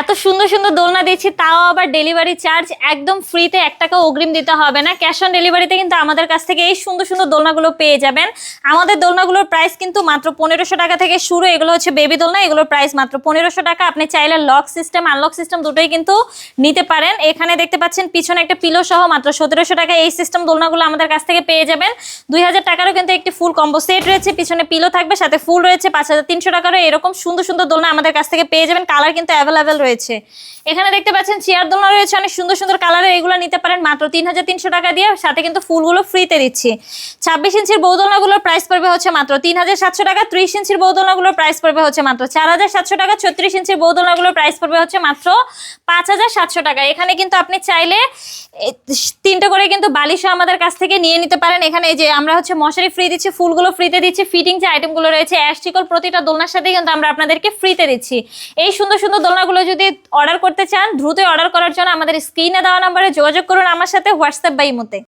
এত সুন্দর সুন্দর দোলনা দিচ্ছি, তাও আবার ডেলিভারি চার্জ একদম ফ্রিতে, 1 টাকা অগ্রিম দিতে হবে না। ক্যাশ অন ডেলিভারিতে কিন্তু আমাদের কাছ থেকে এই সুন্দর সুন্দর দোলনাগুলো পেয়ে যাবেন। আমাদের দোলনাগুলোর প্রাইস কিন্তু মাত্র 1500 টাকা থেকে শুরু। এগুলো হচ্ছে বেবি দোলনা, এগুলোর প্রাইস মাত্র 1500 টাকা। আপনি চাইলে লক সিস্টেম আনলক সিস্টেম দুটোই কিন্তু নিতে পারেন। এখানে দেখতে পাচ্ছেন পিছনে একটা পিলো সহ মাত্র 1700 টাকা এই সিস্টেম দোলনাগুলো আমাদের কাছ থেকে পেয়ে যাবেন। 2000 টাকারও কিন্তু একটি ফুল কম্বো সেট রয়েছে, পিছনে পিলো থাকবে, সাথে ফুল রয়েছে। 5300 টাকারও এরকম সুন্দর সুন্দর দোলনা আমাদের কাছ থেকে পেয়ে যাবেন। কালার কিন্তু অ্যাভেলেবেল রয়েছে। এখানে দেখতে পাচ্ছেন চেয়ার দোলনা রয়েছে অনেক সুন্দর সুন্দর কালারের, এগুলো নিতে পারেন মাত্র 3300 টাকা দিয়ে, সাথে কিন্তু ফুলগুলো ফ্রিতে দিচ্ছি। 26 ইঞ্চির বৌদোলনাগুলোর প্রাইস পড়বে হচ্ছে মাত্র 3700 টাকা। 30 ইঞ্চির বৌদোলনাগুলোর প্রাইস পড়বে হচ্ছে মাত্র 4700 টাকা। 36 ইঞ্চির বৌদোলনাগুলোর প্রাইস পড়বে হচ্ছে মাত্র 5700 টাকা। এখানে কিন্তু আপনি চাইলে 3টে করে কিন্তু বালিশও আমাদের কাছ থেকে নিয়ে নিতে পারেন। এখানে এই যে আমরা হচ্ছে মশারি ফ্রি দিচ্ছি, ফুলগুলো ফ্রিতে দিচ্ছি, ফিটিং যে আইটেমগুলো রয়েছে অ্যাস্টিকল প্রতিটা দোলনার সাথে কিন্তু আমরা আপনাদেরকে ফ্রিতে দিচ্ছি। এই সুন্দর সুন্দর দোলনাগুলো যদি অর্ডার করতে চান, দ্রুত অর্ডার করার জন্য আমাদের স্ক্রিনে দেওয়া নম্বরে যোগাযোগ করুন আমার সাথে, হোয়াটসঅ্যাপ বা ইমোতে।